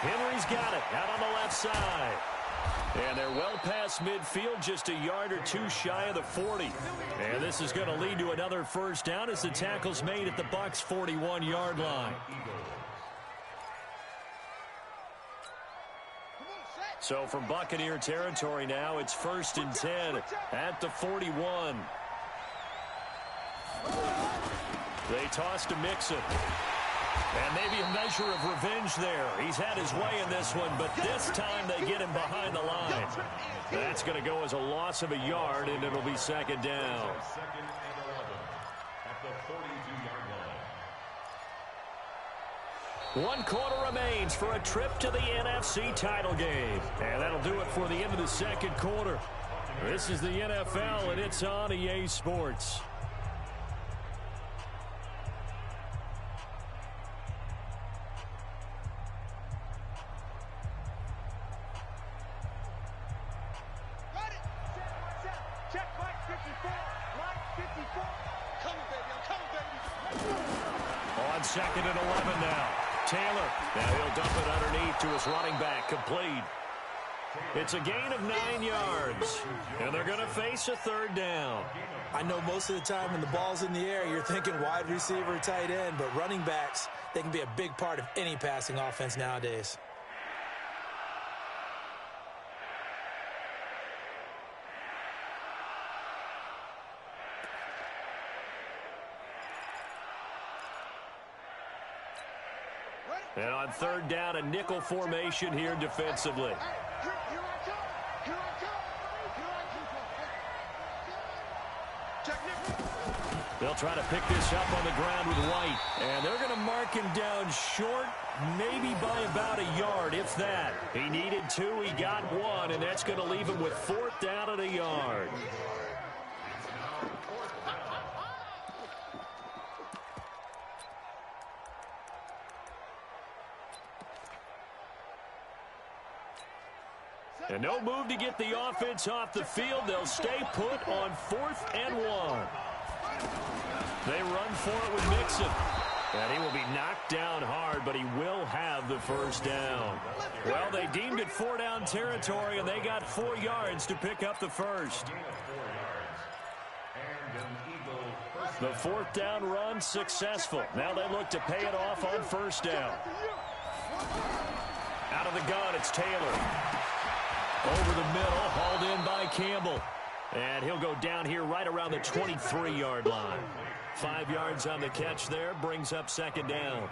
Henry's got it out on the left side. And they're well past midfield, just a yard or two shy of the 40. And this is going to lead to another first down as the tackle's made at the Bucs' 41-yard line. So from Buccaneer territory now, it's 1st and 10 at the 41. They toss to Mixon. And maybe a measure of revenge there. He's had his way in this one, but this time they get him behind the line. That's going to go as a loss of a yard, and it'll be 2nd down. 2nd and 11 at the 42-yard line. 1 quarter remains for a trip to the NFC title game. And that'll do it for the end of the 2nd quarter. This is the NFL, and it's on EA Sports. Check Mike 54. Mike 54. Coming, baby. I'm coming, baby. On 2nd and 11 now. Taylor. Now he'll dump it underneath to his running back. Complete. It's a gain of 9 yards. And they're going to face a 3rd down. I know most of the time when the ball's in the air, you're thinking wide receiver, tight end, but running backs, they can be a big part of any passing offense nowadays. And on 3rd down, a nickel formation here defensively. They'll try to pick this up on the ground with White. And they're going to mark him down short, maybe by about a yard, if that. He needed 2, he got 1, and that's going to leave him with 4th down and a yard. And no move to get the offense off the field. They'll stay put on 4th and 1. They run for it with Mixon. And he will be knocked down hard, but he will have the first down. Well, they deemed it 4-down territory, and they got 4 yards to pick up the first. The 4th down run successful. Now they look to pay it off on first down. Out of the gun, it's Taylor. Over the middle, hauled in by Campbell. And he'll go down here right around the 23-yard line. 5 yards on the catch there, brings up second down.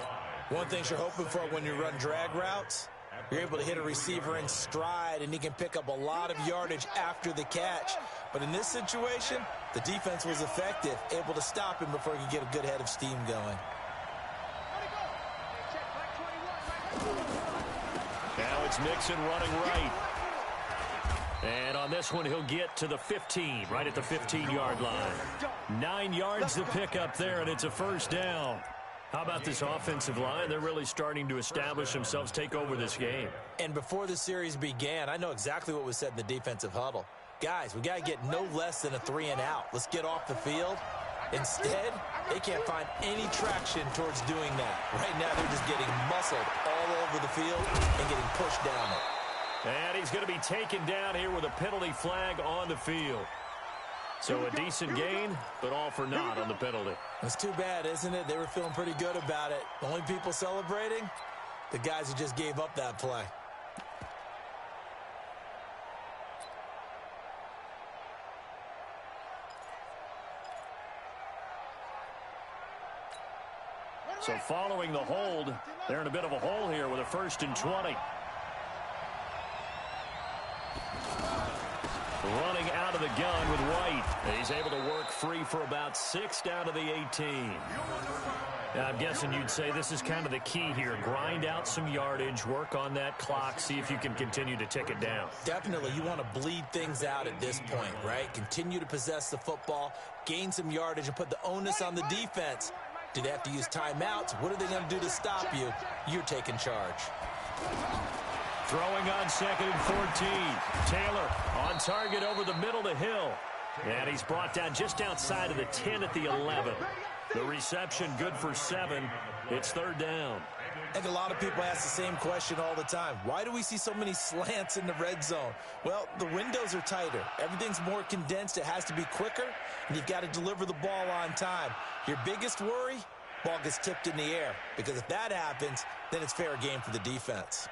One thing you're hoping for when you run drag routes, you're able to hit a receiver in stride, and he can pick up a lot of yardage after the catch. But in this situation, the defense was effective, able to stop him before he could get a good head of steam going. Now it's Mixon running right. And on this one, he'll get to the 15, right at the 15-yard line. 9 yards to pick up there, and it's a first down. How about this offensive line? They're really starting to establish themselves, take over this game. And before the series began, I know exactly what was said in the defensive huddle. Guys, we got to get no less than a 3-and-out. Let's get off the field. Instead, they can't find any traction towards doing that. Right now, they're just getting muscled all over the field and getting pushed down it. And he's going to be taken down here with a penalty flag on the field. So a decent gain, but all for naught on the penalty. It's too bad, isn't it? They were feeling pretty good about it. The only people celebrating, the guys who just gave up that play. So following the hold, they're in a bit of a hole here with a 1st and 20. Running out of the gun with White. He's able to work free for about 6 down to the 18. Now, I'm guessing you'd say this is kind of the key here. Grind out some yardage, work on that clock, see if you can continue to tick it down. Definitely, you want to bleed things out at this point, right? Continue to possess the football, gain some yardage, and put the onus on the defense. Do they have to use timeouts? What are they going to do to stop you? You're taking charge. Throwing on 2nd and 14. Taylor on target over the middle to Hill. And he's brought down just outside of the 10 at the 11. The reception good for 7. It's 3rd down. I think a lot of people ask the same question all the time. Why do we see so many slants in the red zone? Well, the windows are tighter. Everything's more condensed. It has to be quicker, and you've got to deliver the ball on time. Your biggest worry, ball gets tipped in the air, because if that happens, then it's fair game for the defense.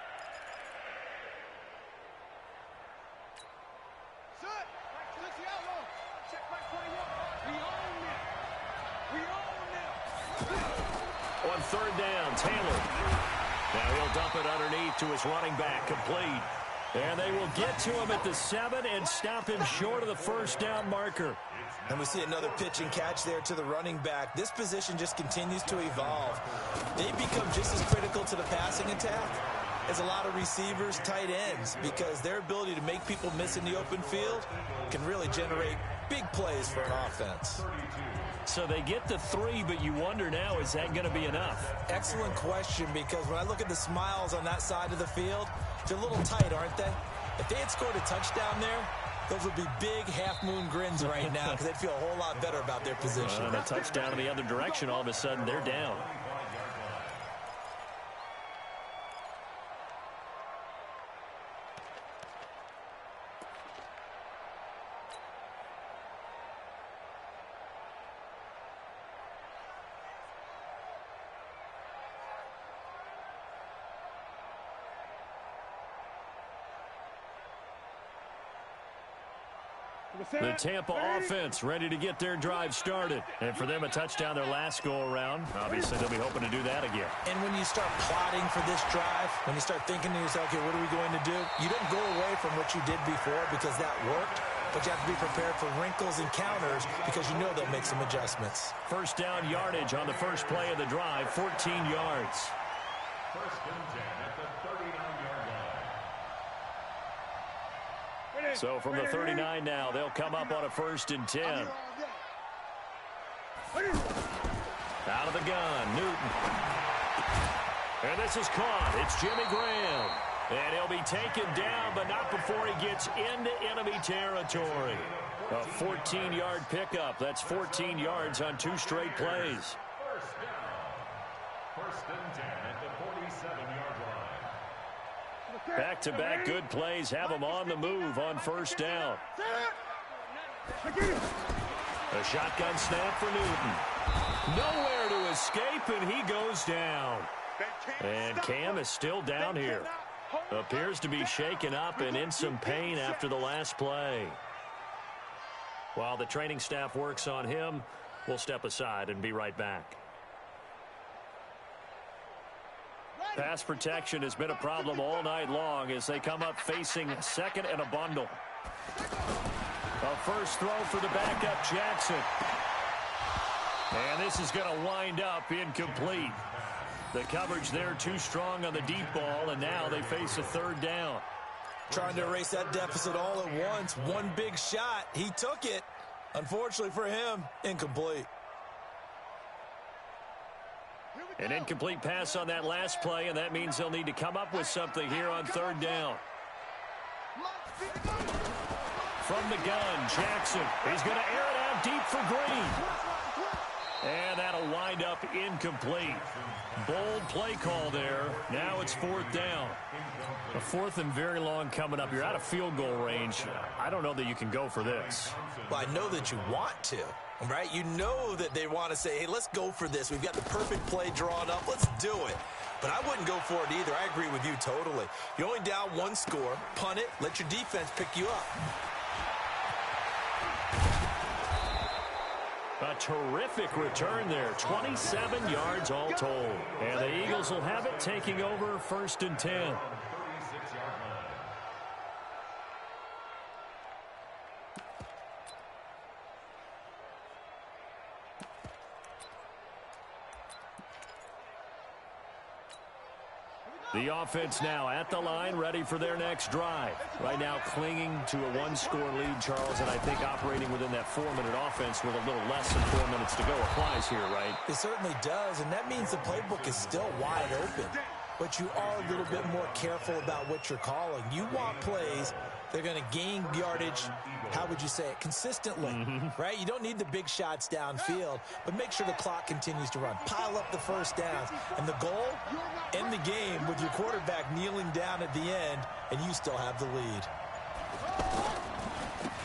On 3rd down, Taylor. Now he'll dump it underneath to his running back, complete. And they will get to him at the 7 and stop him short of the 1st down marker. And we see another pitch and catch there to the running back. This position just continues to evolve. They become just as critical to the passing attack as a lot of receivers, tight ends, because their ability to make people miss in the open field can really generate big plays for an offense. So they get the 3, but you wonder now, is that going to be enough? Excellent question, because when I look at the smiles on that side of the field, they're a little tight, aren't they? If they had scored a touchdown there, those would be big half-moon grins right now, because they'd feel a whole lot better about their position. And a touchdown in the other direction, all of a sudden they're down. The Tampa offense ready to get their drive started. And for them, a touchdown their last go-around. Obviously, they'll be hoping to do that again. And when you start plotting for this drive, when you start thinking to yourself, okay, what are we going to do? You don't go away from what you did before because that worked, but you have to be prepared for wrinkles and counters because you know they'll make some adjustments. 1st down yardage on the first play of the drive, 14 yards. 1st and 10 at the 39-yard line. So from the 39 now, they'll come up on a 1st and 10. Out of the gun, Newton. And this is caught. It's Jimmy Graham. And he'll be taken down, but not before he gets into enemy territory. A 14-yard pickup. That's 14 yards on 2 straight plays. 1st down. 1st and 10 at the 47-yard line. Back-to-back good plays have him on the move on 1st down. A shotgun snap for Newton. Nowhere to escape, and he goes down. And Cam is still down here. Appears to be shaken up and in some pain after the last play. While the training staff works on him, we'll step aside and be right back. Pass protection has been a problem all night long as they come up facing second and a bundle. A first throw for the backup Jackson. And this is going to wind up incomplete. The coverage there too strong on the deep ball, and now they face a third down. Trying to erase that deficit all at once. One big shot. He took it. Unfortunately for him, incomplete. An incomplete pass on that last play, and that means they'll need to come up with something here on third down. From the gun, Jackson. He's going to air it out deep for Green. And that'll wind up incomplete. Bold play call there. Now it's fourth down. A fourth and very long coming up. You're out of field goal range. I don't know that you can go for this. Well, I know that you want to, right? You know that they want to say, hey, let's go for this. We've got the perfect play drawn up. Let's do it. But I wouldn't go for it either. I agree with you totally. You're only down one score. Punt it. Let your defense pick you up. A terrific return there. 27 yards all told. And the Eagles will have it, taking over first and 10. The offense now at the line, ready for their next drive. Right now clinging to a one-score lead, Charles, and I think operating within that 4-minute offense with a little less than 4 minutes to go applies here, right? It certainly does, and that means the playbook is still wide open. But you are a little bit more careful about what you're calling. You want plays that are going to gain yardage, how would you say it, consistently, right? You don't need the big shots downfield, but make sure the clock continues to run. Pile up the first downs. And the goal, end the game with your quarterback kneeling down at the end, and you still have the lead.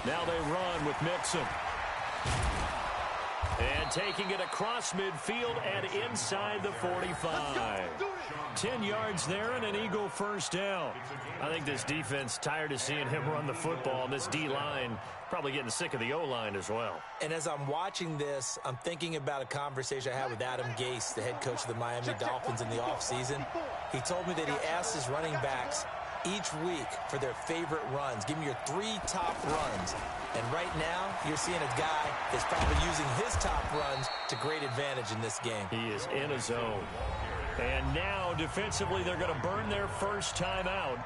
Now they run with Mixon. And taking it across midfield and inside the 45. 10 yards there and an Eagle first down. I think this defense tired of seeing him run the football, and this D-line probably getting sick of the O-line as well. And as I'm watching this, I'm thinking about a conversation I had with Adam Gase, the head coach of the Miami Dolphins in the offseason. He told me that he asked his running backs each week for their favorite runs. Give me your 3 top runs. And right now, you're seeing a guy that's probably using his top runs to great advantage in this game. He is in a zone. And now, defensively, they're going to burn their first time out.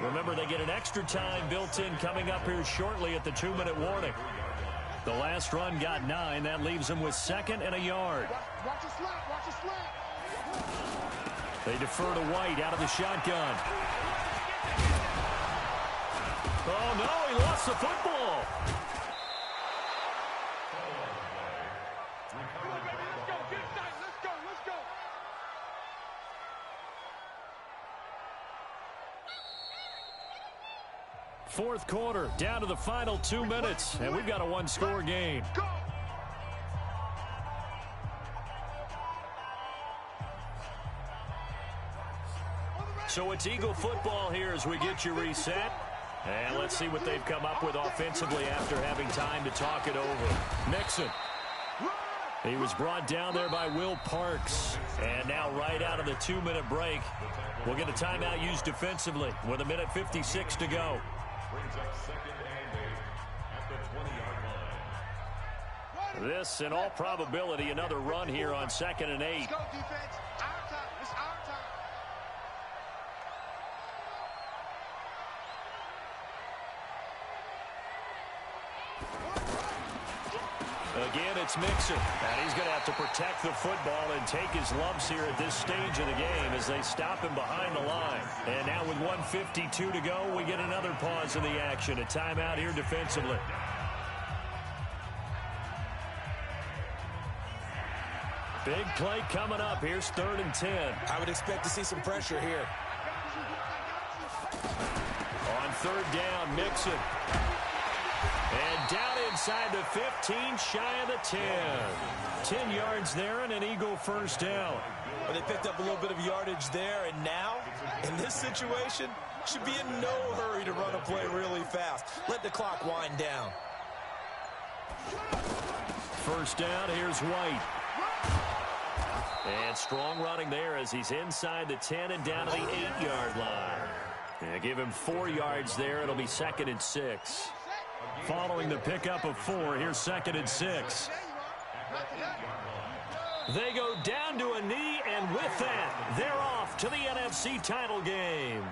Remember, they get an extra time built in coming up here shortly at the 2-minute warning. The last run got 9. That leaves them with second and a yard. Watch your slant, watch your slant. They defer to White out of the shotgun. Oh, no, he lost the football. Let's go. Fourth quarter, down to the final 2 minutes, and we've got a one-score game. So it's Eagle football here as we get you reset. And let's see what they've come up with offensively after having time to talk it over. Mixon. He was brought down there by Will Parks. And now right out of the 2-minute break, we'll get a timeout used defensively with 1:56 to go. Brings up second and 8 at the 20-yard line. This, in all probability, another run here on 2nd and 8. Let's go, defense. Our time. It's our time. Again, it's Mixon. And he's going to have to protect the football and take his lumps here at this stage of the game as they stop him behind the line. And now with 1:52 to go, we get another pause in the action. A timeout here defensively. Big play coming up. Here's 3rd and 10. I would expect to see some pressure here. On 3rd down, Mixon. And down inside the 15, shy of the 10. 10 yards there and an Eagle first down. Well, they picked up a little bit of yardage there, and now, in this situation, should be in no hurry to run a play really fast. Let the clock wind down. First down, here's White. And strong running there as he's inside the 10 and down to the 8-yard line. Yeah, give him 4 yards there. It'll be 2nd and 6. Following the pickup of 4, here's 2nd and 6. They go down to a knee, and with that, they're off to the NFC title game.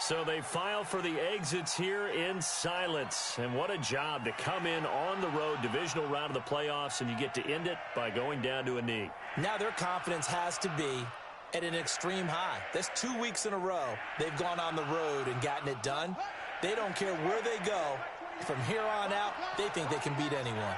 So they file for the exits here in silence. And what a job to come in on the road, divisional round of the playoffs, and you get to end it by going down to a knee. Now their confidence has to be at an extreme high. That's 2 weeks in a row they've gone on the road and gotten it done. They don't care where they go. From here on out, they think they can beat anyone.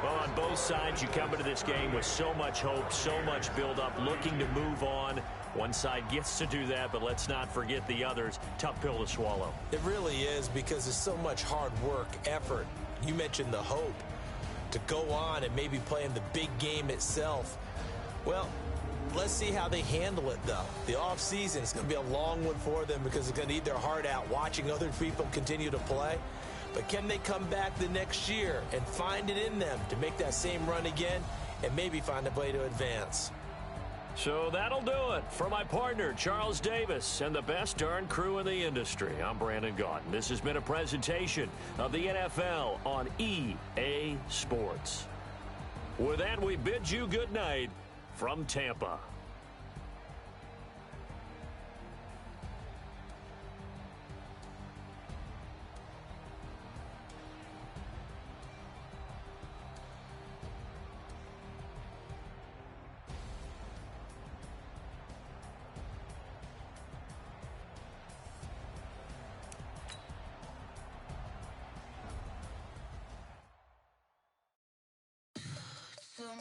Well, on both sides, you come into this game with so much hope, so much build-up, looking to move on. One side gets to do that, but let's not forget the others. Tough pill to swallow. It really is, because there's so much hard work, effort. You mentioned the hope to go on and maybe play in the big game itself. Well, let's see how they handle it, though. The offseason is going to be a long one for them because they're going to eat their heart out watching other people continue to play. But can they come back the next year and find it in them to make that same run again and maybe find a way to advance? So that'll do it. For my partner, Charles Davis, and the best darn crew in the industry, I'm Brandon Gaudin. This has been a presentation of the NFL on EA Sports. With that, we bid you good night from Tampa. Some